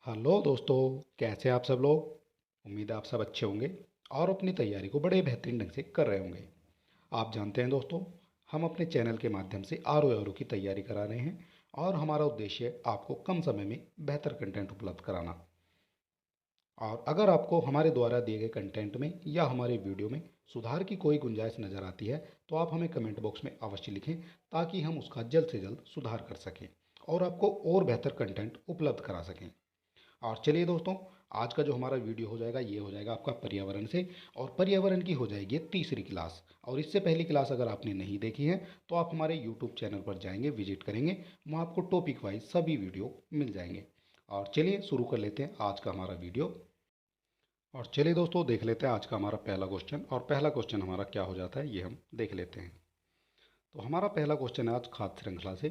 Hello दोस्तों, कैसे हैं आप सब लोग। उम्मीद है आप सब अच्छे होंगे और अपनी तैयारी को बड़े बेहतरीन ढंग से कर रहे होंगे। आप जानते हैं दोस्तों, हम अपने चैनल के माध्यम से आर की तैयारी करा रहे हैं और हमारा उद्देश्य है आपको कम समय में बेहतर कंटेंट उपलब्ध कराना। और अगर आपको हमारे द्वारा दिए गए कंटेंट में या हमारे वीडियो में सुधार की कोई गुंजाइश नज़र आती है तो आप हमें कमेंट बॉक्स में अवश्य लिखें, ताकि हम उसका जल्द से जल्द सुधार कर सकें और आपको और बेहतर कंटेंट उपलब्ध करा सकें। और चलिए दोस्तों, आज का जो हमारा वीडियो हो जाएगा ये हो जाएगा आपका पर्यावरण से, और पर्यावरण की हो जाएगी तीसरी क्लास। और इससे पहली क्लास अगर आपने नहीं देखी है तो आप हमारे यूट्यूब चैनल पर जाएंगे, विजिट करेंगे, वहाँ आपको टॉपिक वाइज सभी वीडियो मिल जाएंगे। और चलिए शुरू कर लेते हैं आज का हमारा वीडियो। और चलिए दोस्तों, देख लेते हैं आज का हमारा पहला क्वेश्चन। और पहला क्वेश्चन हमारा क्या हो जाता है ये हम देख लेते हैं। तो हमारा पहला क्वेश्चन है आज खाद्य श्रृंखला से।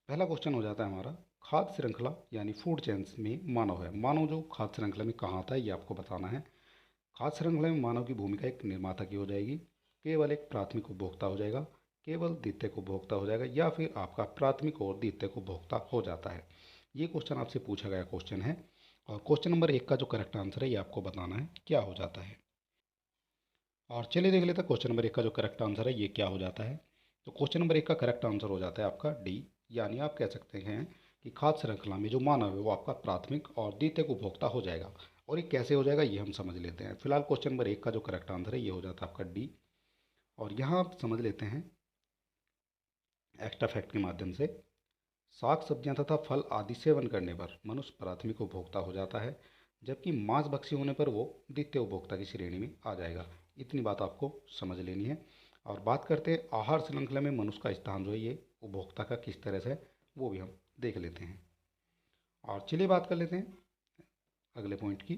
पहला क्वेश्चन हो जाता है हमारा, खाद्य श्रृंखला यानी फूड चेन्स में मानव है। मानव जो खाद्य श्रृंखला में कहाँ आता है ये आपको बताना है। खाद्य श्रृंखला में मानव की भूमिका एक निर्माता की हो जाएगी, केवल एक प्राथमिक उपभोक्ता हो जाएगा, केवल द्वितीयक उपभोक्ता हो जाएगा, या फिर आपका प्राथमिक और द्वितीयक उपभोक्ता हो जाता है। ये क्वेश्चन आपसे पूछा गया क्वेश्चन है। और क्वेश्चन नंबर 1 का जो करेक्ट आंसर है ये आपको बताना है क्या हो जाता है। और चलिए देख लेते हैं क्वेश्चन नंबर 1 का जो करेक्ट आंसर है ये क्या हो जाता है। तो क्वेश्चन नंबर 1 का करेक्ट आंसर हो जाता है आपका डी, यानी आप कह सकते हैं कि खाद्य श्रृंखला में जो मानव है वो आपका प्राथमिक और द्वितीयक उपभोक्ता हो जाएगा। और ये कैसे हो जाएगा ये हम समझ लेते हैं। फिलहाल क्वेश्चन नंबर 1 का जो करेक्ट आंसर है ये हो जाता है आपका डी। और यहाँ आप समझ लेते हैं एक्स्ट्रा फैक्ट के माध्यम से, साग सब्जियां तथा फल आदि सेवन करने पर मनुष्य प्राथमिक उपभोक्ता हो जाता है, जबकि मांसभक्षी होने पर वो द्वितीय उपभोक्ता की श्रेणी में आ जाएगा। इतनी बात आपको समझ लेनी है। और बात करते हैं आहार श्रृंखला में मनुष्य का स्थान जो है ये उपभोक्ता का किस तरह से है, वो भी हम देख लेते हैं। और चलिए बात कर लेते हैं अगले पॉइंट की।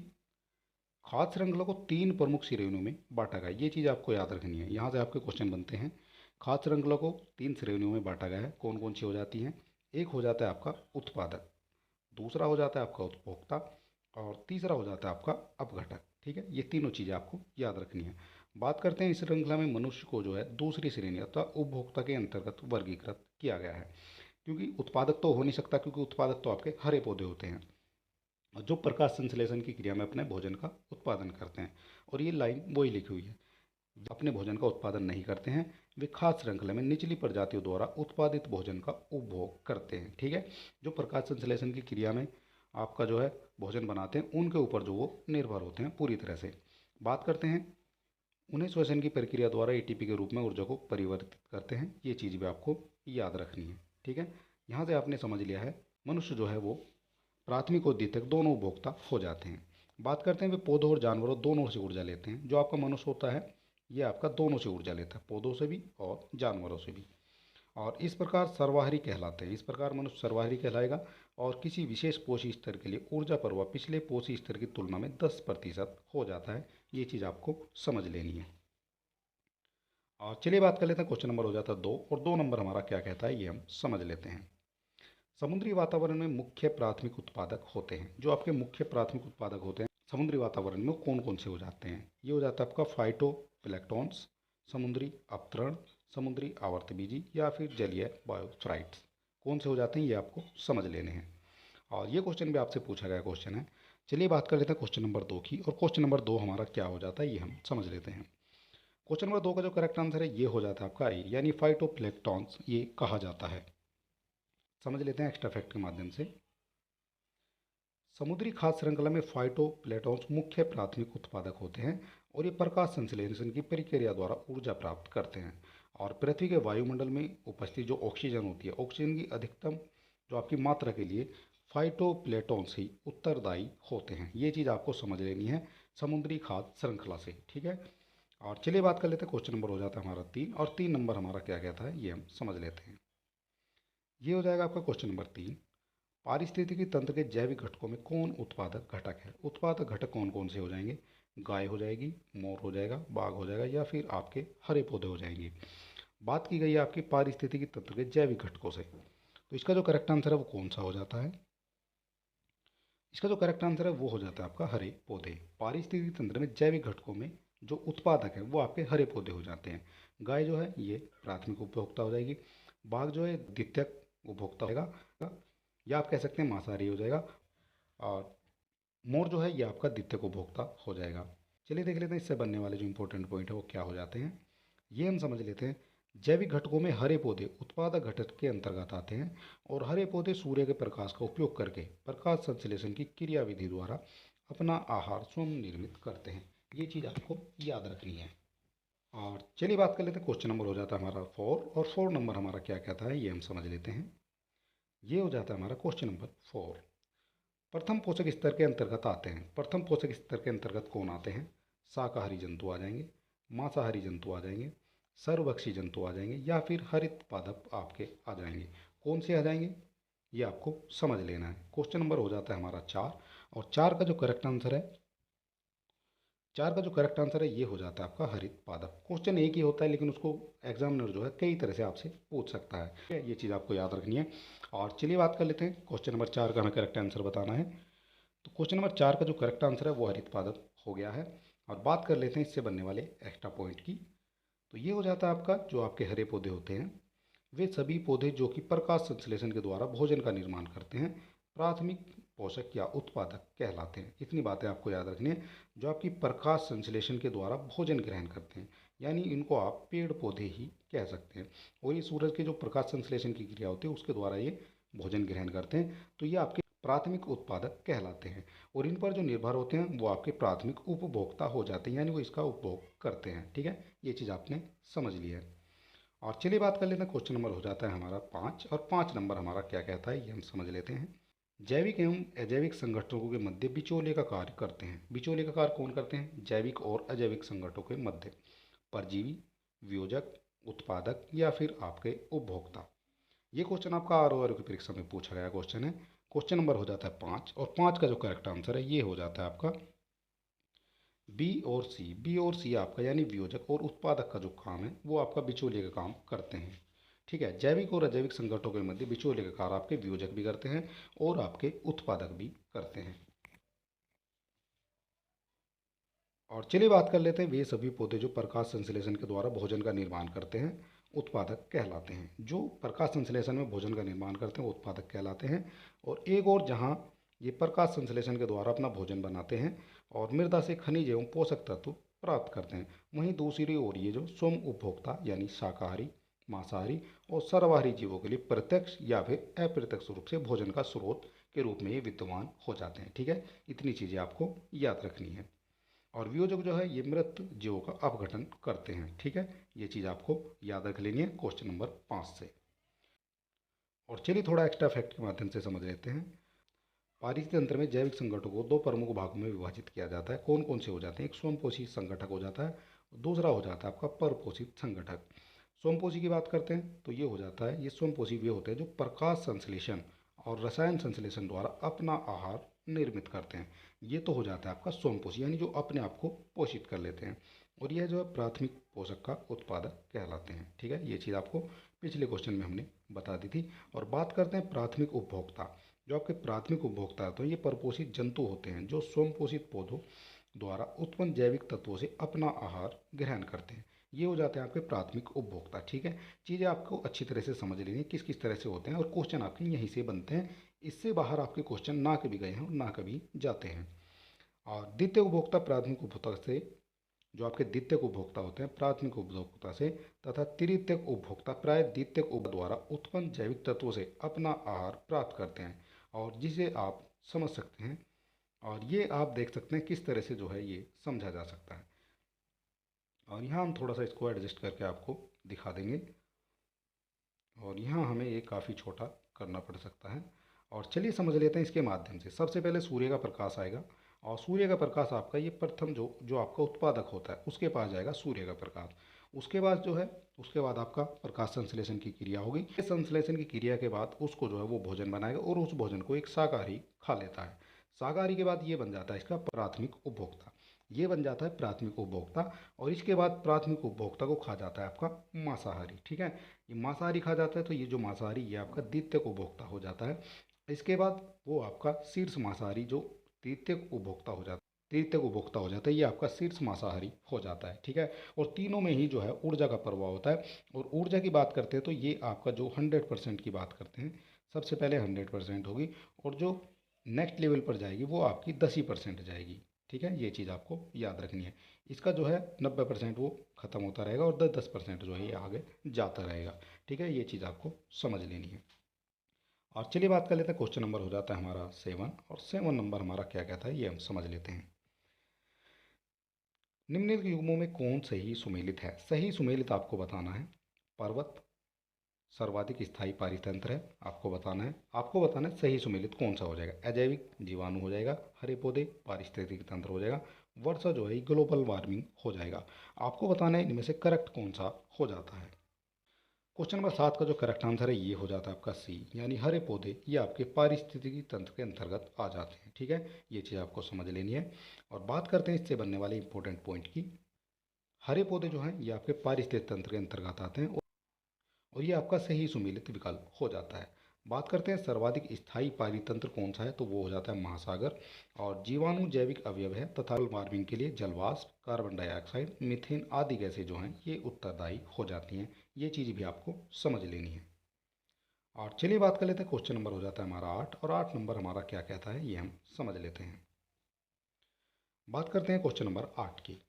खाद्य श्रृंखला को 3 प्रमुख श्रेणियों में बांटा गया है। ये चीज़ आपको याद रखनी है, यहाँ से आपके क्वेश्चन बनते हैं। खाद्य श्रृंखला को 3 श्रेणियों में बांटा गया है। कौन कौन सी हो जाती हैं? एक हो जाता है आपका उत्पादक, दूसरा हो जाता है आपका उपभोक्ता, और तीसरा हो जाता है आपका अपघटक। ठीक है, ये तीनों चीज़ें आपको याद रखनी है। बात करते हैं इस श्रृंखला में मनुष्य को जो है दूसरी श्रेणी अथवा उपभोक्ता के अंतर्गत वर्गीकृत किया गया है। क्योंकि उत्पादक तो हो नहीं सकता, क्योंकि उत्पादक तो आपके हरे पौधे होते हैं जो प्रकाश संश्लेषण की क्रिया में अपने भोजन का उत्पादन करते हैं। और ये लाइन वही लिखी हुई है, जो अपने भोजन का उत्पादन नहीं करते हैं वे खाद्य श्रृंखला में निचली प्रजातियों द्वारा उत्पादित भोजन का उपभोग करते हैं। ठीक है, जो प्रकाश संश्लेषण की क्रिया में आपका जो है भोजन बनाते हैं उनके ऊपर जो वो निर्भर होते हैं पूरी तरह से। बात करते हैं, उन्हें श्वसन की प्रक्रिया द्वारा एटीपी के रूप में ऊर्जा को परिवर्तित करते हैं। ये चीज़ भी आपको याद रखनी है। ठीक है, यहाँ से आपने समझ लिया है मनुष्य जो है वो प्राथमिक और द्वितीयक दोनों उपभोक्ता हो जाते हैं। बात करते हैं वे पौधों और जानवरों दोनों से ऊर्जा लेते हैं। जो आपका मनुष्य होता है ये आपका दोनों से ऊर्जा लेता है, पौधों से भी और जानवरों से भी। और इस प्रकार सर्वाहारी कहलाते हैं। इस प्रकार मनुष्य सर्वाहारी कहलाएगा। और किसी विशेष पोषी स्तर के लिए ऊर्जा प्रवाह पिछले पोषी स्तर की तुलना में 10% हो जाता है। ये चीज़ आपको समझ लेनी है। और चलिए बात कर लेते हैं, क्वेश्चन नंबर हो जाता है 2, और 2 नंबर हमारा क्या कहता है ये हम समझ लेते हैं। समुद्री वातावरण में मुख्य प्राथमिक उत्पादक होते हैं। जो आपके मुख्य प्राथमिक उत्पादक होते हैं समुद्री वातावरण में कौन कौन से हो जाते हैं? ये हो जाता है आपका फाइटो प्लैंक्टन्स, समुद्री अपतरण, समुद्री आवर्तबीजी, या फिर जलीय बायोफ्राइट्स। कौन से हो जाते हैं ये आपको समझ लेने हैं। और ये क्वेश्चन भी आपसे पूछा गया क्वेश्चन है। चलिए बात कर लेते हैं क्वेश्चन नंबर 2 की। और क्वेश्चन नंबर 2 हमारा क्या हो जाता है ये हम समझ लेते हैं। क्वेश्चन नंबर 2 का जो करेक्ट आंसर है ये हो जाता है आपका आई, यानी फाइटोप्लैंक्टन्स ये कहा जाता है। समझ लेते हैं एक्स्ट्रा फैक्ट के माध्यम से। समुद्री खाद्य श्रृंखला में फाइटोप्लैंक्टन्स मुख्य प्राथमिक उत्पादक होते हैं, और ये प्रकाश संश्लेषण की प्रक्रिया द्वारा ऊर्जा प्राप्त करते हैं। और पृथ्वी के वायुमंडल में उपस्थित जो ऑक्सीजन होती है, ऑक्सीजन की अधिकतम जो आपकी मात्रा के लिए फाइटोप्लैंक्टन्स ही उत्तरदायी होते हैं। ये चीज़ आपको समझ लेनी है समुद्री खाद्य श्रृंखला से। ठीक है, और चलिए बात कर लेते हैं, क्वेश्चन नंबर हो जाता है हमारा 3, और 3 नंबर हमारा क्या कहता है ये हम समझ लेते हैं। ये हो जाएगा आपका क्वेश्चन नंबर 3, पारिस्थितिकी तंत्र के जैविक घटकों में कौन उत्पादक घटक है? उत्पादक घटक कौन कौन से हो जाएंगे? गाय हो जाएगी, मोर हो जाएगा, बाघ हो जाएगा, या फिर आपके हरे पौधे हो जाएंगे। बात की गई है आपकी पारिस्थितिकी तंत्र के जैविक घटकों से, तो इसका जो करेक्ट आंसर है वो कौन सा हो जाता है? इसका जो करेक्ट आंसर है वो हो जाता है आपका हरे पौधे। पारिस्थितिकी तंत्र में जैविक घटकों में जो उत्पादक है वो आपके हरे पौधे हो जाते हैं। गाय जो है ये प्राथमिक उपभोक्ता हो जाएगी, बाघ जो है द्वितीयक उपभोक्ता होगा, या आप कह सकते हैं मांसाहारी हो जाएगा। और मोर जो है ये आपका द्वितीयक उपभोक्ता हो जाएगा। चलिए देख लेते हैं इससे बनने वाले जो इंपॉर्टेंट पॉइंट है वो क्या हो जाते हैं। ये हम समझ लेते हैं। जैविक घटकों में हरे पौधे उत्पादक घटक के अंतर्गत आते हैं और हरे पौधे सूर्य के प्रकाश का उपयोग करके प्रकाश संश्लेषण की क्रियाविधि द्वारा अपना आहार स्वयं निर्मित करते हैं। ये चीज़ आपको याद रखनी है। और चलिए बात कर लेते हैं, क्वेश्चन नंबर हो जाता है हमारा 4 और 4 नंबर हमारा क्या कहता है ये हम समझ लेते हैं। ये हो जाता है हमारा क्वेश्चन नंबर 4। प्रथम पोषक स्तर के अंतर्गत आते हैं। प्रथम पोषक स्तर के अंतर्गत कौन आते हैं? शाकाहारी जंतु आ जाएंगे, मांसाहारी जंतु आ जाएंगे, सर्वभक्षी जंतु आ जाएंगे या फिर हरित पादप आपके आ जाएंगे। कौन से आ जाएंगे ये आपको समझ लेना है। क्वेश्चन नंबर हो जाता है हमारा 4 और 4 का जो करेक्ट आंसर है, 4 का जो करेक्ट आंसर है ये हो जाता है आपका हरित पादप। क्वेश्चन एक ही होता है लेकिन उसको एग्जामिनर जो है कई तरह से आपसे पूछ सकता है, ठीक है? ये चीज़ आपको याद रखनी है। और चलिए बात कर लेते हैं, क्वेश्चन नंबर 4 का हमें करेक्ट आंसर बताना है। तो क्वेश्चन नंबर 4 का जो करेक्ट आंसर है वो हरित पादप हो गया है। और बात कर लेते हैं इससे बनने वाले एक्स्ट्रा पॉइंट की। तो ये हो जाता है आपका जो आपके हरे पौधे होते हैं वे सभी पौधे जो कि प्रकाश संश्लेषण के द्वारा भोजन का निर्माण करते हैं प्राथमिक पोषक या उत्पादक कहलाते हैं। इतनी बातें आपको याद रखनी है। जो आपकी प्रकाश संश्लेषण के द्वारा भोजन ग्रहण करते हैं, यानी इनको आप पेड़ पौधे ही कह सकते हैं। और ये सूरज के जो प्रकाश संश्लेषण की क्रिया होती है उसके द्वारा ये भोजन ग्रहण करते हैं, तो ये आपके प्राथमिक उत्पादक कहलाते हैं। और इन पर जो निर्भर होते हैं वो आपके प्राथमिक उपभोक्ता हो जाते हैं, यानी वो इसका उपभोग करते हैं। ठीक है, ये चीज़ आपने समझ ली है। और चलिए बात कर लेते हैं, क्वेश्चन नंबर हो जाता है हमारा 5 और 5 नंबर हमारा क्या कहता है ये हम समझ लेते हैं। जैविक एवं अजैविक संगठनों के मध्य बिचौलिए का कार्य करते हैं। बिचौलिए का कार्य कौन करते हैं? जैविक और अजैविक संगठनों के मध्य परजीवी, वियोजक, उत्पादक या फिर आपके उपभोक्ता। ये क्वेश्चन आपका आर की परीक्षा में पूछा गया क्वेश्चन है। क्वेश्चन नंबर हो जाता है 5 और 5 का जो करेक्ट आंसर है ये हो जाता है आपका बी और सी। बी और सी आपका यानी वियोजक और उत्पादक का जो काम है वो आपका बिचौलिए का काम करते हैं। ठीक है, जैविक और अजैविक संगठनों के मध्य बिचौलिए का कार्य आपके वियोजक भी करते हैं और आपके उत्पादक भी करते हैं। और चलिए बात कर लेते हैं, वे सभी पौधे जो प्रकाश संश्लेषण के द्वारा भोजन का निर्माण करते हैं उत्पादक कहलाते हैं। जो प्रकाश संश्लेषण में भोजन का निर्माण करते हैं वो उत्पादक कहलाते हैं। और एक और जहाँ ये प्रकाश संश्लेषण के द्वारा अपना भोजन बनाते हैं और मृदा से खनिज एवं पोषक तत्व प्राप्त करते हैं, वहीं दूसरी ओर ये जो स्वयं उपभोक्ता यानी शाकाहारी, मांसाहारी और सर्वाहारी जीवों के लिए प्रत्यक्ष या फिर अप्रत्यक्ष रूप से भोजन का स्रोत के रूप में ये विद्यमान हो जाते हैं। ठीक है, इतनी चीज़ें आपको याद रखनी है। और वियोजक जो है ये मृत जीवों का अपघटन करते हैं। ठीक है, ये चीज़ आपको याद रख लेनी है क्वेश्चन नंबर 5 से। और चलिए थोड़ा एक्स्ट्रा फैक्ट के माध्यम से समझ लेते हैं। पारिस्थितिक तंत्र में जैविक संगठनों को दो प्रमुख भागों में विभाजित किया जाता है। कौन कौन से हो जाते हैं? एक स्वयंपोषी संगठक हो जाता है, दूसरा हो जाता है आपका परपोषित संगठक। स्वयंपोषी की बात करते हैं तो ये हो जाता है, ये स्वयंपोषी वे होते हैं जो प्रकाश संश्लेषण और रसायन संश्लेषण द्वारा अपना आहार निर्मित करते हैं। ये तो हो जाता है आपका स्वयंपोषी, यानी जो अपने आप को पोषित कर लेते हैं। और यह जो है प्राथमिक पोषक का उत्पादक कहलाते हैं। ठीक है, ये चीज़ आपको पिछले क्वेश्चन में हमने बता दी थी। और बात करते हैं प्राथमिक उपभोक्ता। जो आपके प्राथमिक उपभोक्ता तो ये परपोषित जंतु होते हैं जो स्वयं पोषित पौधों द्वारा उत्पन्न जैविक तत्वों से अपना आहार ग्रहण करते हैं। ये हो जाते हैं आपके प्राथमिक उपभोक्ता। ठीक है, चीज़ें आपको अच्छी तरह से समझ लेनी है किस किस तरह से होते हैं और क्वेश्चन आपके यहीं से बनते हैं। इससे बाहर आपके क्वेश्चन ना कभी गए हैं और ना कभी जाते हैं। और द्वितीय उपभोक्ता प्राथमिक उपभोक्ता से, जो आपके द्वितीय उपभोक्ता होते हैं प्राथमिक उपभोक्ता से, तथा तृतीय उपभोक्ता प्राय द्वितीय उपभोक्ता द्वारा उत्पन्न जैविक तत्वों से अपना आहार प्राप्त करते हैं, और जिसे आप समझ सकते हैं। और ये आप देख सकते हैं किस तरह से जो है ये समझा जा सकता है। और यहाँ हम थोड़ा सा इसको एडजस्ट करके आपको दिखा देंगे। और यहाँ हमें ये काफ़ी छोटा करना पड़ सकता है। और चलिए समझ लेते हैं इसके माध्यम से। सबसे पहले सूर्य का प्रकाश आएगा और सूर्य का प्रकाश आपका ये प्रथम जो जो आपका उत्पादक होता है उसके पास जाएगा सूर्य का प्रकाश। उसके बाद जो है उसके बाद आपका प्रकाश संश्लेषण की क्रिया होगी। इस संश्लेषण की क्रिया के बाद उसको जो है वो भोजन बनाएगा और उस भोजन को एक शाकाहारी खा लेता है। शाकाहारी के बाद ये बन जाता है इसका प्राथमिक उपभोक्ता। ये बन जाता है प्राथमिक उपभोक्ता। और इसके बाद प्राथमिक उपभोक्ता को खा जाता है आपका मांसाहारी। ठीक है, ये मांसाहारी खा जाता है तो ये जो मांसाहारी ये आपका द्वितीय उपभोक्ता हो जाता है। इसके बाद वो आपका शीर्ष मांसाहारी जो तृतीय उपभोक्ता हो जाता है, तृतीय उपभोक्ता हो जाता है, ये आपका शीर्ष मांसाहारी हो जाता है। ठीक है, और तीनों में ही जो है ऊर्जा का प्रभाव होता है। और ऊर्जा की बात करते हैं तो ये आपका जो 100% की बात करते हैं सबसे पहले 100% होगी और जो नेक्स्ट लेवल पर जाएगी वो आपकी 10% जाएगी। ठीक है, ये चीज़ आपको याद रखनी है। इसका जो है 90% वो ख़त्म होता रहेगा और 10% जो है ये आगे जाता रहेगा। ठीक है, ये चीज़ आपको समझ लेनी है। और चलिए बात कर लेते हैं, क्वेश्चन नंबर हो जाता है हमारा 7 और 7 नंबर हमारा क्या कहता है ये हम समझ लेते हैं। निम्नलिखित युग्मों में कौन सही सुमेलित है? सही सुमेलित आपको बताना है। पर्वत सर्वाधिक स्थायी पारितंत्र है, आपको बताना है। आपको बताना है सही सुमेलित कौन सा हो जाएगा। अजैविक जीवाणु हो जाएगा, हरे पौधे पारिस्थितिक तंत्र हो जाएगा, वर्षा जो है ग्लोबल वार्मिंग हो जाएगा। आपको बताना है इनमें से करेक्ट कौन सा हो जाता है। क्वेश्चन नंबर 7 का जो करेक्ट आंसर है ये हो जाता है आपका सी, यानी हरे पौधे ये आपके पारिस्थितिकी तंत्र के अंतर्गत आ जाते हैं। ठीक है, ये चीज़ आपको समझ लेनी है। और बात करते हैं इससे बनने वाले इंपॉर्टेंट पॉइंट की। हरे पौधे जो हैं ये आपके पारिस्थितिक तंत्र के अंतर्गत आते हैं और ये आपका सही सुमेलित विकल्प हो जाता है। बात करते हैं सर्वाधिक स्थायी पारितंत्र कौन सा है, तो वो हो जाता है महासागर। और जीवाणु जैविक अवयव है तथा वार्मिंग के लिए जलवाष्प, कार्बन डाइऑक्साइड, मीथेन आदि गैसें जो हैं ये उत्तरदायी हो जाती हैं। ये चीज़ भी आपको समझ लेनी है। और चलिए बात कर लेते हैं, क्वेश्चन नंबर हो जाता है हमारा 8 और 8 नंबर हमारा क्या कहता है ये हम समझ लेते हैं। बात करते हैं क्वेश्चन नंबर 8 की।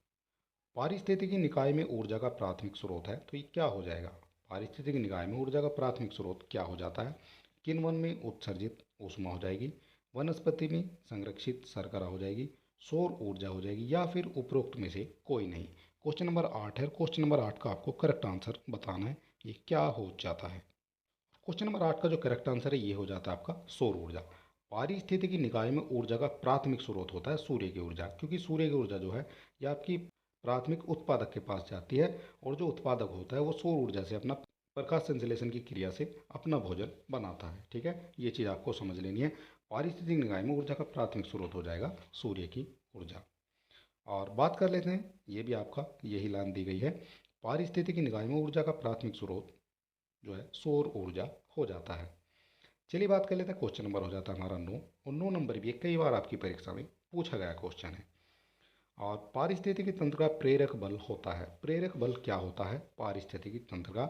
पारिस्थितिकी निकाय में ऊर्जा का प्राथमिक स्रोत है, तो ये क्या हो जाएगा? पारिस्थितिकी निकाय में ऊर्जा का प्राथमिक स्रोत क्या हो जाता है? किण्वन में उत्सर्जित ऊष्मा हो जाएगी, वनस्पति में संरक्षित शर्करा हो जाएगी, सौर ऊर्जा हो जाएगी, या फिर उपरोक्त में से कोई नहीं। क्वेश्चन नंबर 8 है, क्वेश्चन नंबर 8 का आपको करेक्ट आंसर बताना है ये क्या हो जाता है। क्वेश्चन नंबर 8 का जो करेक्ट आंसर है ये हो जाता है आपका सौर ऊर्जा। पारिस्थितिकी निकाय में ऊर्जा का प्राथमिक स्रोत होता है सूर्य की ऊर्जा, क्योंकि सूर्य की ऊर्जा जो है यह आपकी प्राथमिक उत्पादक के पास जाती है और जो उत्पादक होता है वो सौर ऊर्जा से अपना प्रकाश संश्लेषण की क्रिया से अपना भोजन बनाता है। ठीक है, ये चीज़ आपको समझ लेनी है। पारिस्थितिक निकाय में ऊर्जा का प्राथमिक स्रोत हो जाएगा सूर्य की ऊर्जा। और बात कर लेते हैं, ये भी आपका यही लाइन दी गई है। पारिस्थितिकी निकाय में ऊर्जा का प्राथमिक स्रोत जो है सौर ऊर्जा हो जाता है। चलिए बात कर लेते हैं, क्वेश्चन नंबर हो जाता है हमारा 9 और 9 नंबर भी कई बार आपकी परीक्षा में पूछा गया क्वेश्चन है। और पारिस्थितिकी तंत्र का प्रेरक बल होता है। प्रेरक बल क्या होता है पारिस्थितिकी तंत्र का?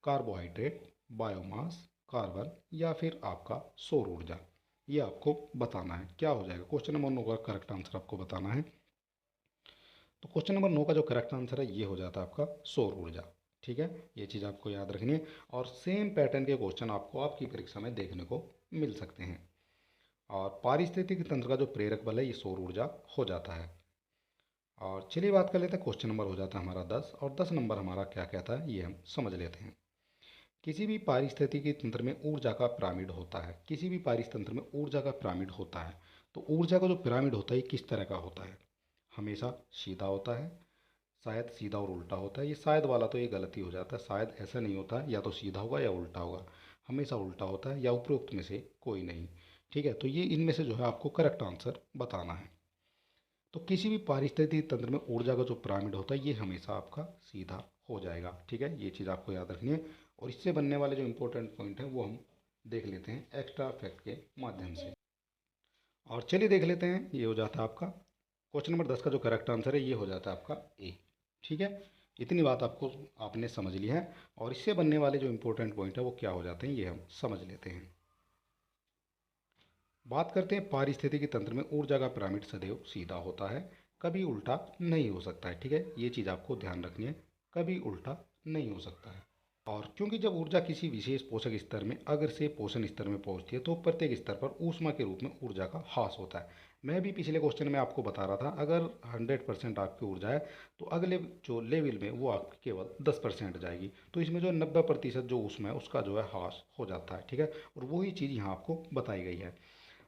कार्बोहाइड्रेट, बायोमास, कार्बन, या फिर आपका सौर ऊर्जा। ये आपको बताना है क्या हो जाएगा। क्वेश्चन नंबर 9 का करेक्ट आंसर आपको बताना है। तो क्वेश्चन नंबर 9 का जो करेक्ट आंसर है ये हो जाता है आपका सौर ऊर्जा। ठीक है, ये चीज़ आपको याद रखनी है। और सेम पैटर्न के क्वेश्चन आपको आपकी परीक्षा में देखने को मिल सकते हैं। और पारिस्थितिकी तंत्र का जो प्रेरक बल है ये सौर ऊर्जा हो जाता है। और चलिए बात कर लेते हैं, क्वेश्चन नंबर हो जाता है हमारा 10 और 10 नंबर हमारा क्या कहता है ये हम समझ लेते हैं। किसी भी पारिस्थितिकी तंत्र में ऊर्जा का पिरामिड होता है। किसी भी पारिस्थितिक तंत्र में ऊर्जा का पिरामिड होता है। तो ऊर्जा का जो पिरामिड होता है ये किस तरह का होता है? हमेशा सीधा होता है, शायद सीधा और उल्टा होता है। ये शायद वाला तो ये गलती हो जाता है, शायद ऐसा नहीं होता है, या तो सीधा होगा या उल्टा होगा। हमेशा उल्टा होता है या उपरोक्त में से कोई नहीं। ठीक है, तो ये इनमें से जो है आपको करेक्ट आंसर बताना है। तो किसी भी पारिस्थितिक तंत्र में ऊर्जा का जो पिरामिड होता है ये हमेशा आपका सीधा हो जाएगा। ठीक है, ये चीज़ आपको याद रखनी है। और इससे बनने वाले जो इंपॉर्टेंट पॉइंट है वो हम देख लेते हैं एक्स्ट्रा फैक्ट के माध्यम से। और चलिए देख लेते हैं, ये हो जाता है आपका क्वेश्चन नंबर 10 का जो करेक्ट आंसर है ये हो जाता है आपका ए। ठीक है, इतनी बात आपको आपने समझ ली है। और इससे बनने वाले जो इंपॉर्टेंट पॉइंट है वो क्या हो जाते हैं ये हम समझ लेते हैं। बात करते हैं पारिस्थितिकी तंत्र में ऊर्जा का पिरामिड सदैव सीधा होता है, कभी उल्टा नहीं हो सकता है। ठीक है, ये चीज़ आपको ध्यान रखनी है, कभी उल्टा नहीं हो सकता है। और क्योंकि जब ऊर्जा किसी विशेष पोषक स्तर में अग्र से पोषण स्तर में पहुंचती है तो प्रत्येक स्तर पर ऊष्मा के रूप में ऊर्जा का ह्रास होता है। मैं भी पिछले क्वेश्चन में आपको बता रहा था, अगर 100% आपकी ऊर्जा है तो अगले जो लेवल में वो आपकी केवल 10% जाएगी। तो इसमें जो 90% जो ऊष्मा है उसका जो है ह्रास हो जाता है। ठीक है, और वही चीज़ यहाँ आपको बताई गई है।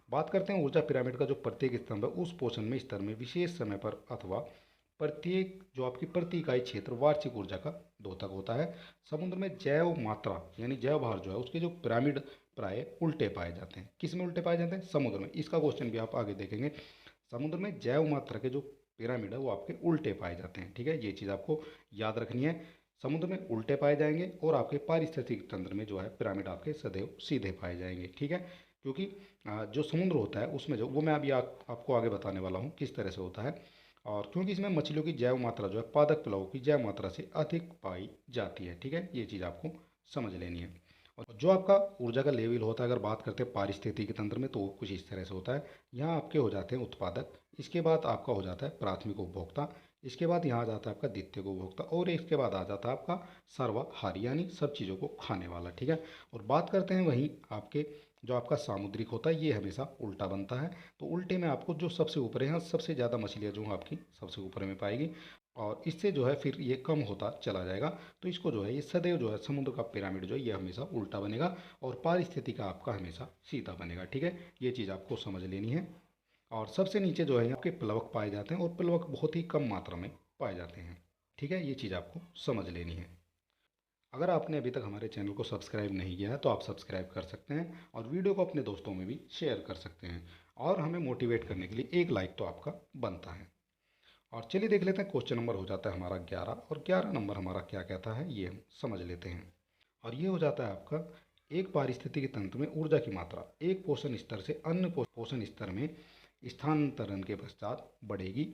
बात करते हैं ऊर्जा पिरामिड का जो प्रत्येक स्तंभ है उस पोषण में स्तर में विशेष समय पर अथवा प्रत्येक जो आपकी प्रति इकाई क्षेत्र वार्षिक ऊर्जा का द्योतक होता है। समुद्र में जैव मात्रा यानी जैव भार जो है उसके जो पिरामिड प्राय उल्टे पाए जाते हैं। किस में उल्टे पाए जाते हैं? समुद्र में। इसका क्वेश्चन भी आप आगे देखेंगे। समुद्र में जैव मात्रा के जो पिरामिड है वो आपके उल्टे पाए जाते हैं। ठीक है, ये चीज़ आपको याद रखनी है। समुद्र में उल्टे पाए जाएंगे और आपके पारिस्थितिक तंत्र में जो है पिरामिड आपके सदैव सीधे पाए जाएंगे। ठीक है, क्योंकि जो समुद्र होता है उसमें जो वो मैं अभी आपको आगे बताने वाला हूँ किस तरह से होता है। और क्योंकि इसमें मछलियों की जैव मात्रा जो है पादप प्लवों की जैव मात्रा से अधिक पाई जाती है। ठीक है, ये चीज़ आपको समझ लेनी है। और जो आपका ऊर्जा का लेवल होता है, अगर बात करते हैं पारिस्थितिकी तंत्र में, तो वो कुछ इस तरह से होता है। यहाँ आपके हो जाते हैं उत्पादक, इसके बाद आपका हो जाता है प्राथमिक उपभोक्ता, इसके बाद यहाँ आ जाता है आपका द्वितीयक उपभोक्ता, और इसके बाद आ जाता है आपका सर्वाहारी, यानी सब चीज़ों को खाने वाला, ठीक है। और बात करते हैं वहीं आपके जो आपका सामुद्रिक होता है, ये हमेशा उल्टा बनता है। तो उल्टे में आपको जो सबसे ऊपर है, यहाँ सबसे ज़्यादा मछलियाँ जो आपकी सबसे ऊपर में पाएगी, और इससे जो है फिर ये कम होता चला जाएगा। तो इसको जो है ये सदैव जो है समुद्र का पिरामिड जो है ये हमेशा उल्टा बनेगा, और पारिस्थिति का आपका हमेशा सीधा बनेगा, ठीक है। ये चीज़ आपको समझ लेनी है। और सबसे नीचे जो है आपके प्लवक पाए जाते हैं, और प्लवक बहुत ही कम मात्रा में पाए जाते हैं, ठीक है। ये चीज़ आपको समझ लेनी है। अगर आपने अभी तक हमारे चैनल को सब्सक्राइब नहीं किया है तो आप सब्सक्राइब कर सकते हैं, और वीडियो को अपने दोस्तों में भी शेयर कर सकते हैं, और हमें मोटिवेट करने के लिए एक लाइक तो आपका बनता है। और चलिए देख लेते हैं, क्वेश्चन नंबर हो जाता है हमारा 11, और 11 नंबर हमारा क्या कहता है ये हम समझ लेते हैं। और ये हो जाता है आपका, एक पारिस्थितिकी तंत्र में ऊर्जा की मात्रा एक पोषण स्तर से अन्य पोषण स्तर में स्थानांतरण के पश्चात बढ़ेगी,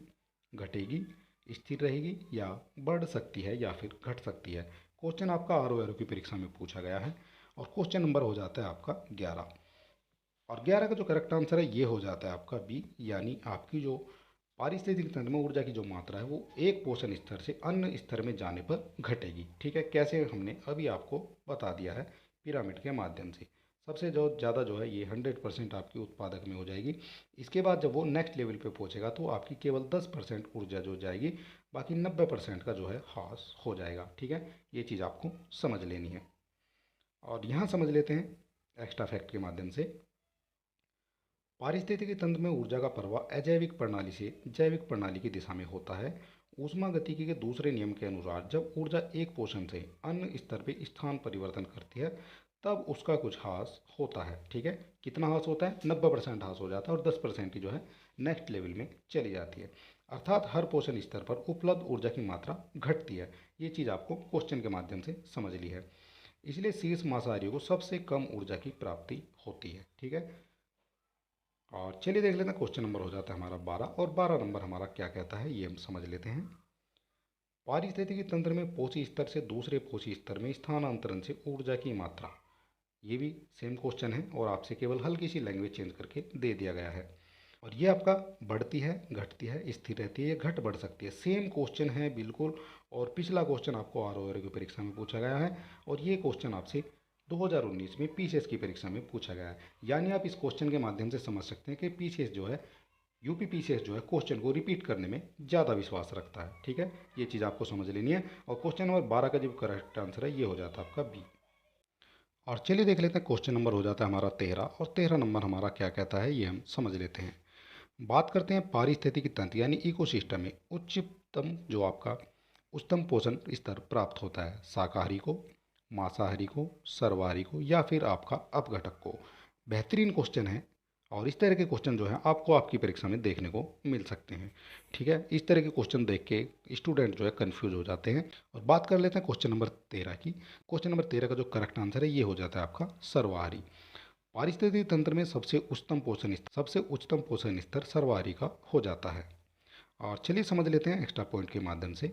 घटेगी, स्थिर रहेगी, या बढ़ सकती है, या फिर घट सकती है। क्वेश्चन आपका आर की परीक्षा में पूछा गया है, और क्वेश्चन नंबर हो जाता है आपका 11। और 11 का जो करेक्ट आंसर है ये हो जाता है आपका बी, यानी आपकी जो पारिस्थितिक तंत्र में ऊर्जा की जो मात्रा है वो एक पोषण स्तर से अन्य स्तर में जाने पर घटेगी, ठीक है। कैसे, हमने अभी आपको बता दिया है पिरामिड के माध्यम से। सबसे जो ज़्यादा जो है ये 100% आपकी उत्पादक में हो जाएगी। इसके बाद जब वो नेक्स्ट लेवल पे पहुंचेगा तो आपकी केवल 10% ऊर्जा जो जाएगी, बाकी 90% का जो है ह्रास हो जाएगा, ठीक है। ये चीज़ आपको समझ लेनी है। और यहाँ समझ लेते हैं एक्स्ट्रा फैक्ट के माध्यम से। पारिस्थितिकी तंत्र में ऊर्जा का प्रवाह अजैविक प्रणाली से जैविक प्रणाली की दिशा में होता है। ऊष्मागतिकी के दूसरे नियम के अनुसार जब ऊर्जा एक पोषण से अन्य स्तर पर स्थान परिवर्तन करती है तब उसका कुछ ह्रास होता है, ठीक है। कितना ह्रास होता है? 90% ह्रास हो जाता है, और 10% की जो है नेक्स्ट लेवल में चली जाती है। अर्थात हर पोषण स्तर पर उपलब्ध ऊर्जा की मात्रा घटती है। ये चीज़ आपको क्वेश्चन के माध्यम से समझ ली है। इसलिए शीर्ष महासागरीय को सबसे कम ऊर्जा की प्राप्ति होती है, ठीक है। और चलिए देख लेते हैं, क्वेश्चन नंबर हो जाता है हमारा 12, और 12 नंबर हमारा क्या कहता है ये हम समझ लेते हैं। पारिस्थितिकी तंत्र में पोषी स्तर से दूसरे पोषी स्तर में स्थानांतरण से ऊर्जा की मात्रा, ये भी सेम क्वेश्चन है, और आपसे केवल हल्की सी लैंग्वेज चेंज करके दे दिया गया है। और ये आपका बढ़ती है, घटती है, स्थिर रहती है, ये घट बढ़ सकती है। सेम क्वेश्चन है बिल्कुल, और पिछला क्वेश्चन आपको आर की परीक्षा में पूछा गया है, और ये क्वेश्चन आपसे 2019 में पीसीएस की परीक्षा में पूछा गया है। यानी आप इस क्वेश्चन के माध्यम से समझ सकते हैं कि पीसीएस जो है, यूपी पीसीएस जो है क्वेश्चन को रिपीट करने में ज़्यादा विश्वास रखता है, ठीक है। ये चीज़ आपको समझ लेनी है। और क्वेश्चन नंबर 12 का जो करेक्ट आंसर है ये हो जाता है आपका बी। और चलिए देख लेते हैं, क्वेश्चन नंबर हो जाता है हमारा 13, और 13 नंबर हमारा क्या कहता है ये हम समझ लेते हैं। बात करते हैं पारिस्थितिकी तंत्र यानी इकोसिस्टम में उच्चतम जो आपका उच्चतम पोषण स्तर प्राप्त होता है शाकाहारी को, मांसाहारी को, सर्वाहारी को, या फिर आपका अपघटक को। बेहतरीन क्वेश्चन है, और इस तरह के क्वेश्चन जो है आपको आपकी परीक्षा में देखने को मिल सकते हैं, ठीक है। इस तरह के क्वेश्चन देख के स्टूडेंट जो है कंफ्यूज हो जाते हैं। और बात कर लेते हैं क्वेश्चन नंबर 13 की। क्वेश्चन नंबर 13 का जो करेक्ट आंसर है ये हो जाता है आपका सर्वाहारी। पारिस्थितिकी तंत्र में सबसे उच्चतम पोषण स्तर सर्वाहारी का हो जाता है। और चलिए समझ लेते हैं एक्स्ट्रा पॉइंट के माध्यम से।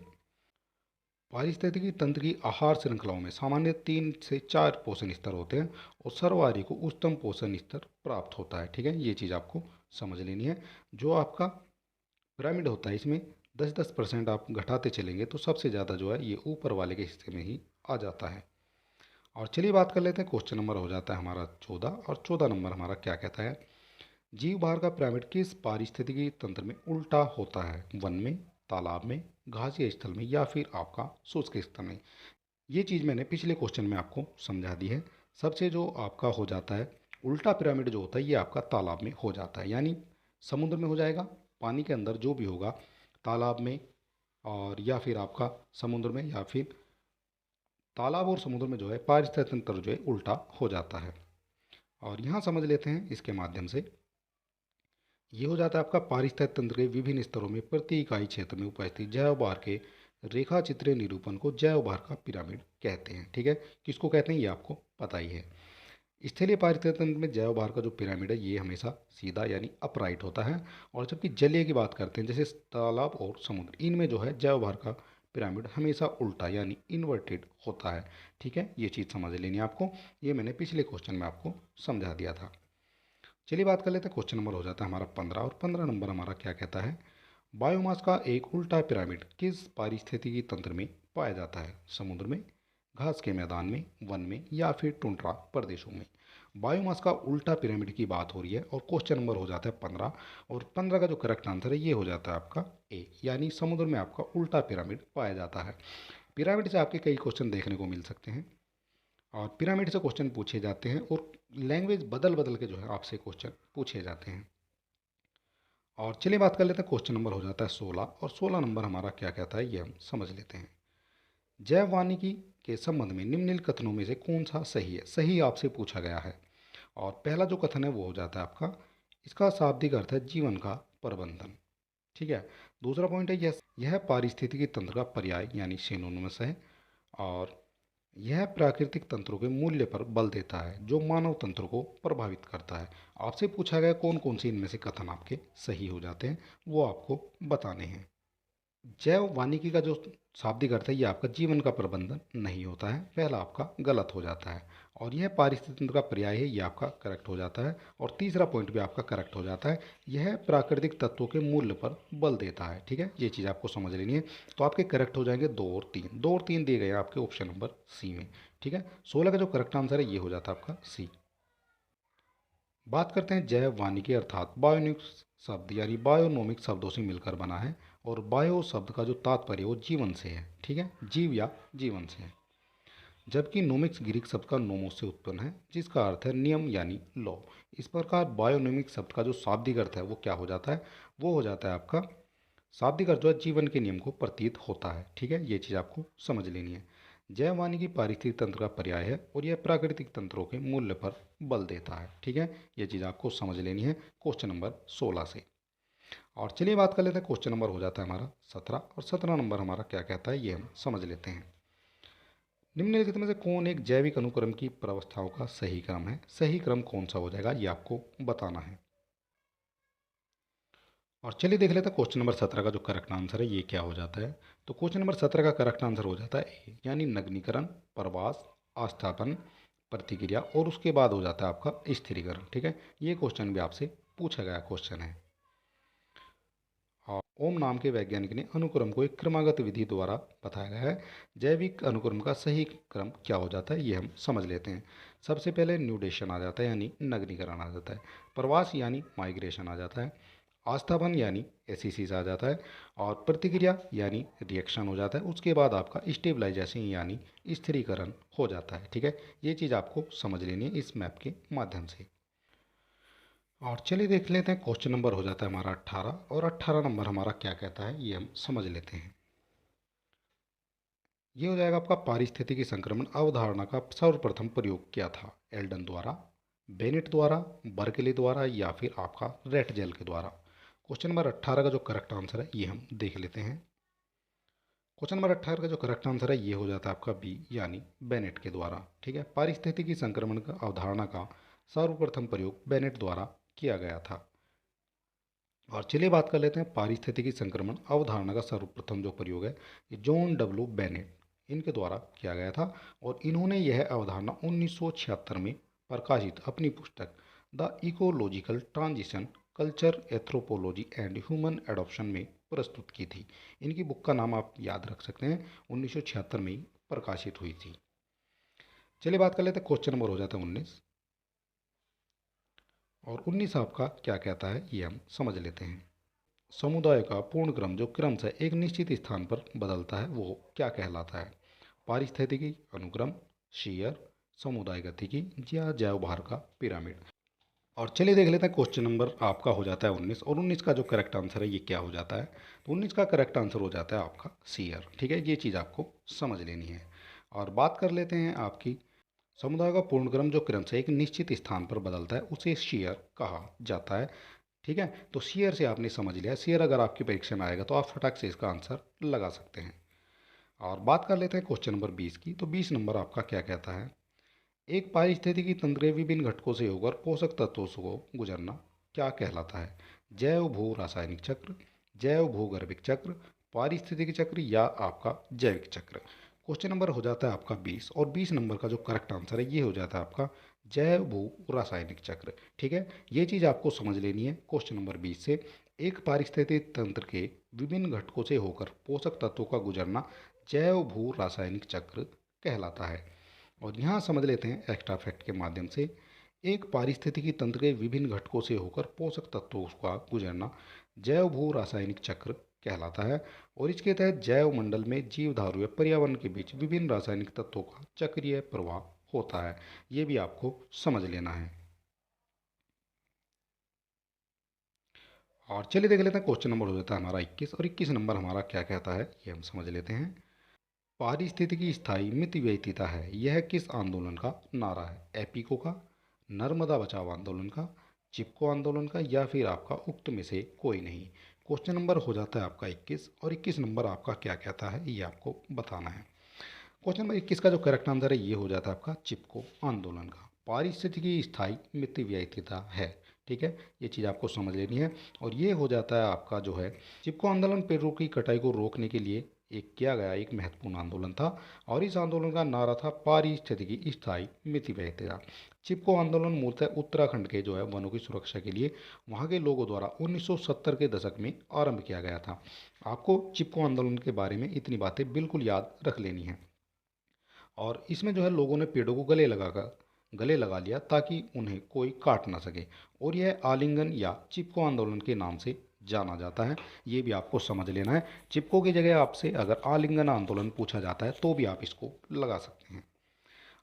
पारिस्थितिकी तंत्र की आहार श्रृंखलाओं में सामान्य 3 से 4 पोषण स्तर होते हैं, और सर्वाहारी को उच्चतम पोषण स्तर प्राप्त होता है, ठीक है। ये चीज़ आपको समझ लेनी है। जो आपका पिरामिड होता है इसमें 10-10% आप घटाते चलेंगे तो सबसे ज़्यादा जो है ये ऊपर वाले के हिस्से में ही आ जाता है। और चलिए बात कर लेते हैं, क्वेश्चन नंबर हो जाता है हमारा 14, और 14 नंबर हमारा क्या कहता है। जीव भार का पिरामिड किस पारिस्थितिकी तंत्र में उल्टा होता है? वन में, तालाब में, घासीय स्थल में, या फिर आपका शुष्क स्थल में। ये चीज़ मैंने पिछले क्वेश्चन में आपको समझा दी है। सबसे जो आपका हो जाता है उल्टा पिरामिड जो होता है ये आपका तालाब में हो जाता है, यानी समुद्र में हो जाएगा, पानी के अंदर जो भी होगा, तालाब में, और या फिर आपका समुद्र में, या फिर तालाब और समुद्र में जो है पारिस्थितिक तंत्र जो है उल्टा हो जाता है। और यहाँ समझ लेते हैं इसके माध्यम से। ये हो जाता है आपका पारिस्थितिक तंत्र के विभिन्न स्तरों में प्रति इकाई क्षेत्र में उपस्थित जैव भार के रेखा चित्रीय निरूपण को जैव भार का पिरामिड कहते हैं, ठीक है। किसको कहते हैं ये आपको पता ही है। स्थलीय पारिस्थितिक तंत्र में जैव भार का जो पिरामिड है ये हमेशा सीधा यानी अपराइट होता है। और जबकि जलीय की बात करते हैं जैसे तालाब और समुद्र, इनमें जो है जैव भार का पिरामिड हमेशा उल्टा यानी इन्वर्टेड होता है। ठीक है, ये चीज़ समझ लेनी है आपको। ये मैंने पिछले क्वेश्चन में आपको समझा दिया था। चलिए बात कर लेते हैं, क्वेश्चन नंबर हो जाता है हमारा 15, और 15 नंबर हमारा क्या कहता है, बायोमास का एक उल्टा पिरामिड किस पारिस्थितिकी तंत्र में पाया जाता है, समुद्र में, घास के मैदान में, वन में, या फिर टुंड्रा प्रदेशों में। बायोमास का उल्टा पिरामिड की बात हो रही है और क्वेश्चन नंबर हो जाता है 15, और 15 का जो करेक्ट आंसर है ये हो जाता है आपका ए, यानी समुद्र में आपका उल्टा पिरामिड पाया जाता है। पिरामिड से आपके कई क्वेश्चन देखने को मिल सकते हैं और पिरामिड से क्वेश्चन पूछे जाते हैं और लैंग्वेज बदल बदल के जो है आपसे क्वेश्चन पूछे जाते हैं। और चलिए बात कर लेते हैं, क्वेश्चन नंबर हो जाता है 16, और 16 नंबर हमारा क्या कहता है ये हम समझ लेते हैं। जैव वानिकी के संबंध में निम्नलिखित कथनों में से कौन सा सही है, सही आपसे पूछा गया है। और पहला जो कथन है वो हो जाता है आपका, इसका शाब्दिक अर्थ है जीवन का प्रबंधन। ठीक है, दूसरा पॉइंट है यह पारिस्थितिकी तंत्र का पर्याय यानी सिनोनिमस है, और यह प्राकृतिक तंत्रों के मूल्य पर बल देता है जो मानव तंत्र को प्रभावित करता है। आपसे पूछा गया कौन कौन से इनमें से कथन आपके सही हो जाते हैं, वो आपको बताने हैं। जैव वानिकी का जो शाब्दिक अर्थ है ये आपका जीवन का प्रबंधन नहीं होता है, पहला आपका गलत हो जाता है। और यह पारिस्थितिक तंत्र का पर्याय है, ये आपका करेक्ट हो जाता है। और तीसरा पॉइंट भी आपका करेक्ट हो जाता है, यह प्राकृतिक तत्वों के मूल्य पर बल देता है। ठीक है, ये चीज़ आपको समझ लेनी है। तो आपके करेक्ट हो जाएंगे 2 और 3, 2 और 3 दिए गए हैं आपके ऑप्शन नंबर सी में। ठीक है, 16 का जो करेक्ट आंसर है ये हो जाता है आपका सी। बात करते हैं जैव वानिकी अर्थात बायोनिक्स शब्द यानी बायोनोमिक शब्दों से मिलकर बना है, और बायो शब्द का जो तात्पर्य वो जीवन से है। ठीक है, जीव या जीवन से है, जबकि नोमिक्स ग्रीक शब्द का नोमोस से उत्पन्न है जिसका अर्थ है नियम यानी लॉ। इस प्रकार बायोनोमिक शब्द का जो शाब्दिक अर्थ है वो क्या हो जाता है, वो हो जाता है आपका शाब्दिक अर्थ जो है जीवन के नियम को प्रतीत होता है। ठीक है, ये चीज़ आपको समझ लेनी है। जैव वानिकी पारिस्थितिक तंत्र का पर्याय है और यह प्राकृतिक तंत्रों के मूल्य पर बल देता है। ठीक है, ये चीज़ आपको समझ लेनी है क्वेश्चन नंबर 16 से। और चलिए बात कर लेते हैं, क्वेश्चन नंबर हो जाता है हमारा 17, और 17 नंबर हमारा क्या कहता है ये हम समझ लेते हैं। निम्नलिखित में से कौन एक जैविक अनुक्रम की प्रवस्थाओं का सही क्रम है, सही क्रम कौन सा हो जाएगा ये आपको बताना है। और चलिए देख लेते हैं क्वेश्चन नंबर 17 का जो करेक्ट आंसर है ये क्या हो जाता है। तो क्वेश्चन नंबर 17 का करेक्ट आंसर हो जाता है ए, यानी नग्नीकरण, प्रवास, आस्थापन, प्रतिक्रिया, और उसके बाद हो जाता है आपका स्थिरीकरण। ठीक है, ये क्वेश्चन भी आपसे पूछा गया क्वेश्चन है। और ओम नाम के वैज्ञानिक ने अनुक्रम को एक क्रमागत विधि द्वारा बताया गया है। जैविक अनुक्रम का सही क्रम क्या हो जाता है ये हम समझ लेते हैं। सबसे पहले न्यूडेशन आ जाता है यानी नग्नीकरण आ जाता है, प्रवास यानी माइग्रेशन आ जाता है, आस्थापन यानी एसिसिस आ जाता है, और प्रतिक्रिया यानी रिएक्शन हो जाता है। उसके बाद आपका स्टेबलाइजेशन यानी स्थिरीकरण हो जाता है। ठीक है, ये चीज़ आपको समझ लेनी है इस मैप के माध्यम से। और चलिए देख लेते हैं, क्वेश्चन नंबर हो जाता है हमारा 18, और 18 नंबर हमारा क्या कहता है ये हम समझ लेते हैं। ये हो जाएगा आपका पारिस्थितिकी संक्रमण अवधारणा का सर्वप्रथम प्रयोग किया था, एल्डन द्वारा, बेनेट द्वारा, बर्कले द्वारा, या फिर आपका रेटजेल के द्वारा। क्वेश्चन नंबर 18 का जो करेक्ट आंसर है ये हम देख लेते हैं। क्वेश्चन नंबर 18 का जो करेक्ट आंसर है ये हो जाता है आपका बी, यानी बेनेट के द्वारा। ठीक है, पारिस्थितिकी संक्रमण का अवधारणा का सर्वप्रथम प्रयोग बेनेट द्वारा किया गया था। और चलिए बात कर लेते हैं, पारिस्थितिकी संक्रमण अवधारणा का सर्वप्रथम जो प्रयोग है ये जॉन डब्ल्यू बेनेट इनके द्वारा किया गया था, और इन्होंने यह अवधारणा 1976 में प्रकाशित अपनी पुस्तक the ecological transition, culture, anthropology and human adoption में प्रस्तुत की थी। इनकी बुक का नाम आप याद रख सकते हैं, 1976 में ही प्रकाशित हुई थी। चलिए बात कर लेते हैं, क्वेश्चन नंबर हो जाता है 19, और 19 आपका क्या कहता है ये हम समझ लेते हैं। समुदाय का पूर्ण क्रम जो क्रमशः एक निश्चित स्थान पर बदलता है वो क्या कहलाता है, पारिस्थितिकी अनुक्रम, शीयर, समुदाय गतिकी, या जैव भार का पिरामिड। और चलिए देख लेते हैं, क्वेश्चन नंबर आपका हो जाता है 19, और 19 का जो करेक्ट आंसर है ये क्या हो जाता है। तो 19 का करेक्ट आंसर हो जाता है आपका शीयर। ठीक है, ये चीज़ आपको समझ लेनी है। और बात कर लेते हैं आपकी, समुदाय का पूर्णक्रम जो क्रम से एक निश्चित स्थान पर बदलता है उसे शेयर कहा जाता है। ठीक है, तो शेयर से आपने समझ लिया, शेयर अगर आपकी परीक्षा में आएगा तो आप फटाक से इसका आंसर लगा सकते हैं। और बात कर लेते हैं क्वेश्चन नंबर 20 की। तो 20 नंबर आपका क्या कहता है, एक पारिस्थितिकी तंत्र के विभिन्न घटकों से होकर पोषक तत्वों को गुजरना क्या कहलाता है, जैव भू रासायनिक चक्र, जैव भूगर्भिक चक्र, पारिस्थितिकी चक्र या आपका जैविक चक्र। क्वेश्चन नंबर हो जाता है आपका 20 और 20 नंबर का जो करेक्ट आंसर है ये हो जाता है आपका जैव भू रासायनिक चक्र। ठीक है, ये चीज़ आपको समझ लेनी है क्वेश्चन नंबर 20 से। एक पारिस्थितिक तंत्र के विभिन्न घटकों से होकर पोषक तत्वों का गुजरना जैव भू रासायनिक चक्र कहलाता है। और यहाँ समझ लेते हैं एक्स्ट्रा फैक्ट के माध्यम से। एक पारिस्थितिकी तंत्र के विभिन्न घटकों से होकर पोषक तत्वों का गुजरना जैव भू रासायनिक चक्र कहलाता है। और इसके तहत जैव मंडल में जीव धारू या पर्यावरण के बीच विभिन्न रासायनिक तत्वों का चक्रीय प्रवाह होता है। ये भी आपको समझ लेना है। और चलिए देख लेते हैं क्वेश्चन नंबर हो जाता है हमारा 21 और 21 नंबर हमारा क्या कहता है ये हम समझ लेते हैं। पारिस्थितिकी स्थायी मिति व्ययिता है, यह किस आंदोलन का नारा है? एपिको का, नर्मदा बचाओ आंदोलन का, चिपको आंदोलन का, या फिर आपका उक्त में से कोई नहीं। क्वेश्चन नंबर हो जाता है आपका 21 और 21 नंबर आपका क्या कहता है ये आपको बताना है। क्वेश्चन नंबर 21 का जो करेक्ट आंसर है ये हो जाता है आपका चिपको आंदोलन का। पारिस्थितिकी स्थायी मिति व्ययिता है। ठीक है, ये चीज़ आपको समझ लेनी है। और ये हो जाता है आपका जो है चिपको आंदोलन पेड़ों की कटाई को रोकने के लिए एक किया गया एक महत्वपूर्ण आंदोलन था। और इस आंदोलन का नारा था पारिस्थितिकी स्थायी मिति व्ययिता। चिपको आंदोलन मूलतः उत्तराखंड के जो है वनों की सुरक्षा के लिए वहाँ के लोगों द्वारा 1970 के दशक में आरंभ किया गया था। आपको चिपको आंदोलन के बारे में इतनी बातें बिल्कुल याद रख लेनी है। और इसमें जो है लोगों ने पेड़ों को गले लगा लिया ताकि उन्हें कोई काट ना सके। और यह आलिंगन या चिपको आंदोलन के नाम से जाना जाता है। ये भी आपको समझ लेना है। चिपको की जगह आपसे अगर आलिंगन आंदोलन पूछा जाता है तो भी आप इसको लगा सकते हैं।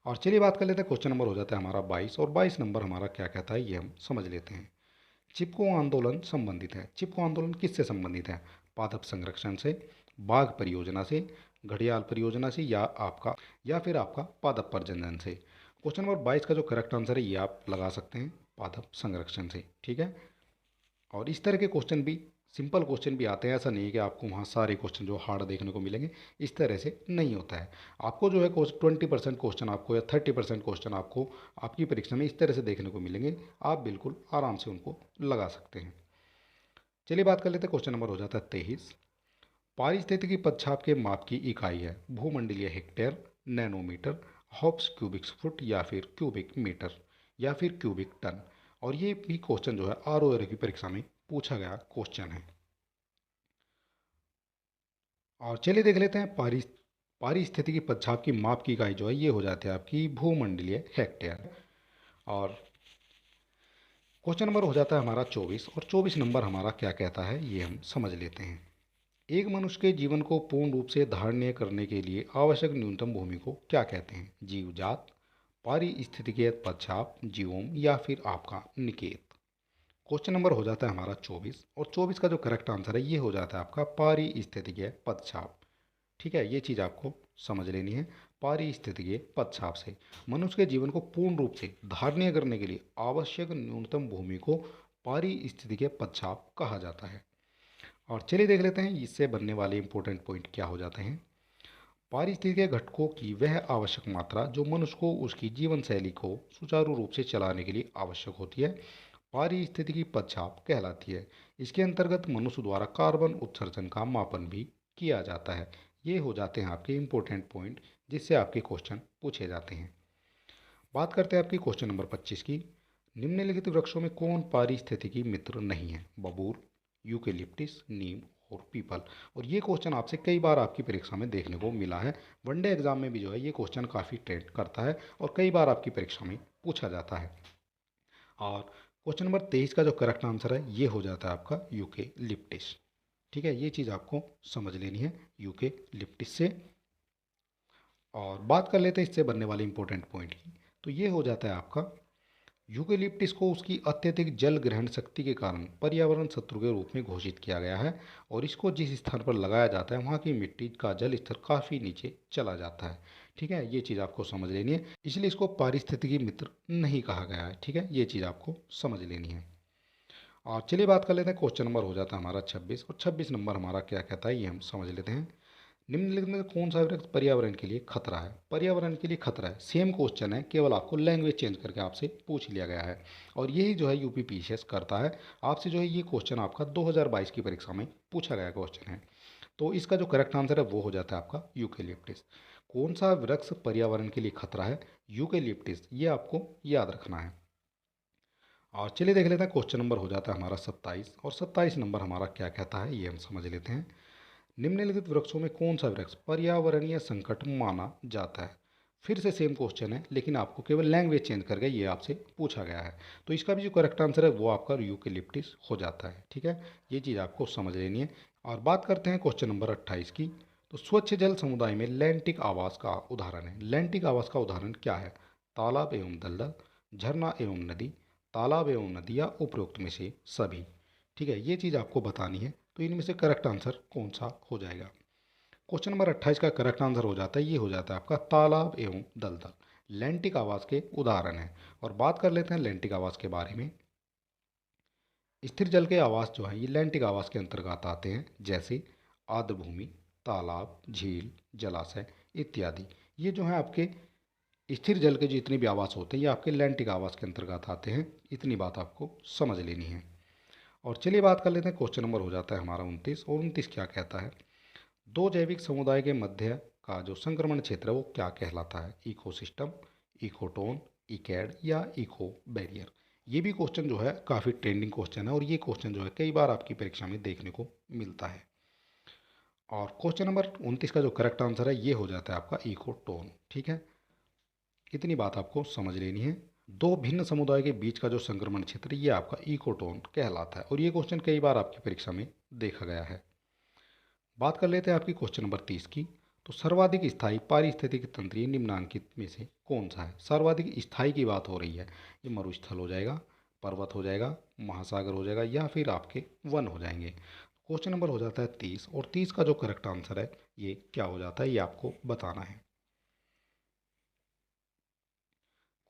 और चलिए बात कर लेते हैं क्वेश्चन नंबर हो जाता है हमारा 22 और 22 नंबर हमारा क्या कहता है ये हम समझ लेते हैं। चिपको आंदोलन संबंधित है। चिपको आंदोलन किससे संबंधित है? पादप संरक्षण से, बाघ परियोजना से, घड़ियाल परियोजना से, या फिर आपका पादप प्रजनन से। क्वेश्चन नंबर 22 का जो करेक्ट आंसर है ये आप लगा सकते हैं पादप संरक्षण से। ठीक है, और इस तरह के क्वेश्चन भी सिंपल क्वेश्चन भी आते हैं। ऐसा नहीं है कि आपको वहाँ सारे क्वेश्चन जो हार्ड देखने को मिलेंगे, इस तरह से नहीं होता है। आपको जो है 20% क्वेश्चन आपको या 30% क्वेश्चन आपको आपकी परीक्षा में इस तरह से देखने को मिलेंगे। आप बिल्कुल आराम से उनको लगा सकते हैं। चलिए बात कर लेते हैं क्वेश्चन नंबर हो जाता है 23। पारिस्थितिकी पदछाप के माप की इकाई है भूमंडलीय हेक्टेयर, नैनोमीटर, हॉब्स क्यूबिक फुट, या फिर क्यूबिक मीटर, या फिर क्यूबिक टन। और ये भी क्वेश्चन जो है आरओआर की परीक्षा में पूछा गया क्वेश्चन है। और चलिए देख लेते हैं पारिस्थितिकी पदछाप की माप की इकाई जो है ये हो जाती है आपकी भूमंडलीय हेक्टेयर। और क्वेश्चन नंबर हो जाता है हमारा 24 और 24 नंबर हमारा क्या कहता है ये हम समझ लेते हैं। एक मनुष्य के जीवन को पूर्ण रूप से धारणीय करने के लिए आवश्यक न्यूनतम भूमि को क्या कहते हैं? जीवजात, पारिस्थितिकीय पदछाप, जीवोम, या फिर आपका निकेत। क्वेश्चन नंबर हो जाता है हमारा 24 और 24 का जो करेक्ट आंसर है ये हो जाता है आपका पारिस्थितिकीय पदछाप। ठीक है, ये चीज़ आपको समझ लेनी है। पारिस्थितिकीय पदछाप से मनुष्य के जीवन को पूर्ण रूप से धारणीय करने के लिए आवश्यक न्यूनतम भूमि को पारिस्थितिकीय पदछाप कहा जाता है। और चलिए देख लेते हैं इससे बनने वाले इंपॉर्टेंट पॉइंट क्या हो जाते हैं। पारिस्थितिक घटकों की वह आवश्यक मात्रा जो मनुष्य को उसकी जीवन शैली को सुचारू रूप से चलाने के लिए आवश्यक होती है पारिस्थितिकी पदछाप कहलाती है। इसके अंतर्गत मनुष्य द्वारा कार्बन उत्सर्जन का मापन भी किया जाता है। ये हो जाते हैं आपके इंपॉर्टेंट पॉइंट जिससे आपके क्वेश्चन पूछे जाते हैं। बात करते हैं आपकी क्वेश्चन नंबर 25 की। निम्नलिखित वृक्षों में कौन पारिस्थितिकी मित्र नहीं है? बबूल, यूकेलिप्टिस, नीम और पीपल। और ये क्वेश्चन आपसे कई बार आपकी परीक्षा में देखने को मिला है। वनडे एग्जाम में भी जो है ये क्वेश्चन काफ़ी ट्रेंड करता है और कई बार आपकी परीक्षा में पूछा जाता है। और क्वेश्चन नंबर 23 का जो करेक्ट आंसर है ये हो जाता है आपका यूकेलिप्टिस। ठीक है, ये चीज़ आपको समझ लेनी है यूकेलिप्टिस से। और बात कर लेते हैं इससे बनने वाले इंपॉर्टेंट पॉइंट की। तो ये हो जाता है आपका यूकेलिप्टिस को उसकी अत्यधिक जल ग्रहण शक्ति के कारण पर्यावरण शत्रु के रूप में घोषित किया गया है। और इसको जिस स्थान पर लगाया जाता है वहाँ की मिट्टी का जल स्तर काफ़ी नीचे चला जाता है। ठीक है, ये चीज़ आपको समझ लेनी है, इसलिए इसको पारिस्थितिकी मित्र नहीं कहा गया है। ठीक है, ये चीज़ आपको समझ लेनी है। और चलिए बात कर लेते हैं क्वेश्चन नंबर हो जाता है हमारा 26 और 26 नंबर हमारा क्या कहता है ये हम समझ लेते हैं। निम्नलिखित में कौन सा वृक्ष पर्यावरण के लिए खतरा है? पर्यावरण के लिए खतरा है, सेम क्वेश्चन है, केवल आपको लैंग्वेज चेंज करके आपसे पूछ लिया गया है। और यही जो है यूपीपीसीएस करता है आपसे, जो है ये क्वेश्चन आपका 2022 की परीक्षा में पूछा गया क्वेश्चन है। तो इसका जो करेक्ट आंसर है वो हो जाता है आपका यूकेलिप्टिस। कौन सा वृक्ष पर्यावरण के लिए खतरा है? यूकेलिप्टिस, ये आपको याद रखना है। और चलिए देख लेते हैं, क्वेश्चन नंबर हो जाता है हमारा 27, और 27 नंबर हमारा क्या कहता है ये हम समझ लेते हैं। निम्नलिखित वृक्षों में कौन सा वृक्ष पर्यावरणीय संकट माना जाता है? फिर से सेम क्वेश्चन है, लेकिन आपको केवल लैंग्वेज चेंज करके ये आपसे पूछा गया है। तो इसका भी जो करेक्ट आंसर है वो आपका यूकेलिप्टिस हो जाता है। ठीक है, ये चीज़ आपको समझ लेनी है। और बात करते हैं क्वेश्चन नंबर 28 की। तो स्वच्छ जल समुदाय में लैंटिक आवास का उदाहरण है। लैंटिक आवास का उदाहरण क्या है? तालाब एवं दलदल, झरना एवं नदी, तालाब एवं नदी, या उपरोक्त में से सभी। ठीक है, ये चीज़ आपको बतानी है। तो इनमें से करेक्ट आंसर कौन सा हो जाएगा? क्वेश्चन नंबर 28 का करेक्ट आंसर हो जाता है, ये हो जाता है आपका तालाब एवं दलदल, लैंटिक आवास के उदाहरण है। और बात कर लेते हैं लैंटिक आवास के बारे में। स्थिर जल के आवास जो है ये लैंटिक आवास के अंतर्गत आते हैं, जैसे आर्द्रभूमि, तालाब, झील, जलाशय इत्यादि। ये जो है आपके स्थिर जल के जितने भी आवास होते हैं ये आपके लैंटिक आवास के अंतर्गत आते हैं। इतनी बात आपको समझ लेनी है। और चलिए बात कर लेते हैं, क्वेश्चन नंबर हो जाता है हमारा 29, और 29 क्या कहता है? दो जैविक समुदाय के मध्य का जो संक्रमण क्षेत्र है वो क्या कहलाता है? इकोसिस्टम, इकोटोन, इकैड, या इको बैरियर। ये भी क्वेश्चन जो है काफ़ी ट्रेंडिंग क्वेश्चन है, और ये क्वेश्चन जो है कई बार आपकी परीक्षा में देखने को मिलता है। और क्वेश्चन नंबर 29 का जो करेक्ट आंसर है ये हो जाता है आपका इकोटोन। ठीक है, इतनी बात आपको समझ लेनी है। दो भिन्न समुदाय के बीच का जो संक्रमण क्षेत्र ये आपका इकोटोन कहलाता है, और ये क्वेश्चन कई बार आपकी परीक्षा में देखा गया है। बात कर लेते हैं आपकी क्वेश्चन नंबर 30 की। तो सर्वाधिक स्थायी पारिस्थितिकी तंत्र निम्नांकित में से कौन सा है? सर्वाधिक स्थायी की बात हो रही है, ये मरुस्थल हो जाएगा, पर्वत हो जाएगा, महासागर हो जाएगा, या फिर आपके वन हो जाएंगे। क्वेश्चन नंबर हो जाता है 30, और 30 का जो करेक्ट आंसर है ये क्या हो जाता है ये आपको बताना है।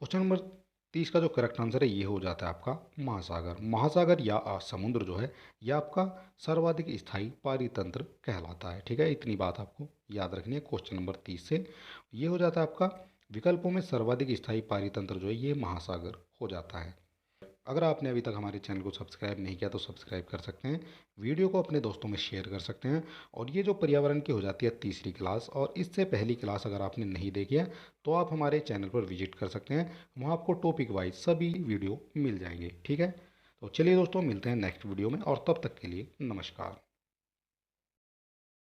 क्वेश्चन नंबर 30 का जो करेक्ट आंसर है ये हो जाता है आपका महासागर। महासागर या समुद्र जो है ये आपका सर्वाधिक स्थायी पारितंत्र कहलाता है। ठीक है, इतनी बात आपको याद रखनी है क्वेश्चन नंबर 30 से। ये हो जाता है आपका विकल्पों में सर्वाधिक स्थायी पारितंत्र जो है ये महासागर हो जाता है। अगर आपने अभी तक हमारे चैनल को सब्सक्राइब नहीं किया तो सब्सक्राइब कर सकते हैं, वीडियो को अपने दोस्तों में शेयर कर सकते हैं। और ये जो पर्यावरण की हो जाती है तीसरी क्लास, और इससे पहली क्लास अगर आपने नहीं देखी है तो आप हमारे चैनल पर विजिट कर सकते हैं, वहाँ आपको टॉपिक वाइज सभी वीडियो मिल जाएंगे। ठीक है, तो चलिए दोस्तों मिलते हैं नेक्स्ट वीडियो में, और तब तक के लिए नमस्कार।